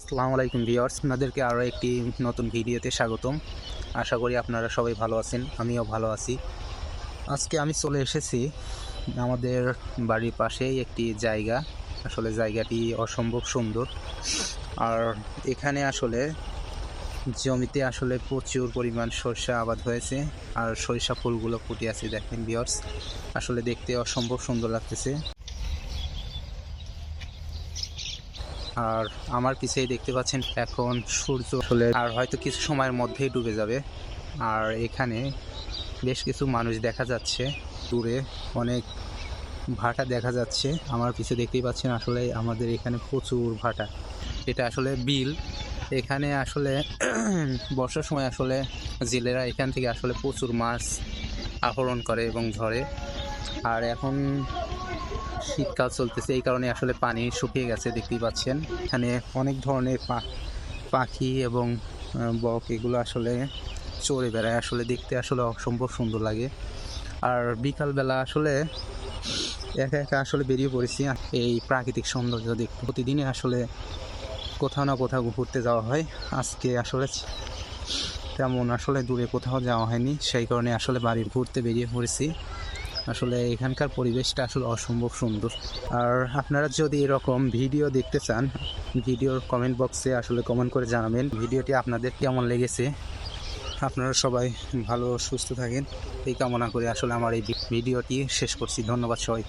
আসসালামু আলাইকুম ভিউয়ার্স, আপনাদেরকে আরও একটি নতুন ভিডিওতে স্বাগতম। আশা করি আপনারা সবাই ভালো আছেন, আমিও ভালো আছি। আজকে আমি চলে এসেছি আমাদের বাড়ির পাশেই একটি জায়গা। আসলে জায়গাটি অসম্ভব সুন্দর। আর এখানে আসলে জমিতে আসলে প্রচুর পরিমাণ সরিষা আবাদ হয়েছে, আর সরিষা ফুলগুলো ফুটে আছে। দেখেন ভিউয়ার্স, আসলে দেখতে অসম্ভব সুন্দর লাগতেছে। আর আমার পিছেই দেখতে পাচ্ছেন এখন সূর্য আসলে আর হয়তো কিছু সময়ের মধ্যেই ডুবে যাবে। আর এখানে বেশ কিছু মানুষ দেখা যাচ্ছে, দূরে অনেক ভাটা দেখা যাচ্ছে। আমার পিছে দেখতেই পাচ্ছেন আসলে আমাদের এখানে প্রচুর ভাটা। এটা আসলে বিল। এখানে আসলে বর্ষার সময় আসলে জেলেরা এখান থেকে আসলে প্রচুর মাছ আহরণ করে এবং ধরে। আর এখন শীতকাল চলতেছে, এই কারণে আসলে পানি শুকিয়ে গেছে। দেখতেই পাচ্ছেন এখানে অনেক ধরনের পাখি এবং বক এগুলো আসলে চড়ে বেড়ায়। আসলে দেখতে আসলে অসম্ভব সুন্দর লাগে। আর বিকালবেলা আসলে একা একা আসলে বেরিয়ে পড়েছি এই প্রাকৃতিক সৌন্দর্য দেখতে। প্রতিদিনই আসলে কোথাও না কোথাও ঘুরতে যাওয়া হয়। আজকে আসলে তেমন আসলে দূরে কোথাও যাওয়া হয়নি, সেই কারণে আসলে বাড়ির ঘুরতে বেরিয়ে পড়েছি। আসলে এখানকার পরিবেশটা আসলে অসম্ভব সুন্দর। আর আপনারা যদি এরকম ভিডিও দেখতে চান, ভিডিওর কমেন্ট বক্সে আসলে কমেন্ট করে জানাবেন ভিডিওটি আপনাদের কেমন লেগেছে। আপনারা সবাই ভালো সুস্থ থাকেন এই কামনা করে আসলে আমার এই ভিডিওটি শেষ করছি। ধন্যবাদ সবাই।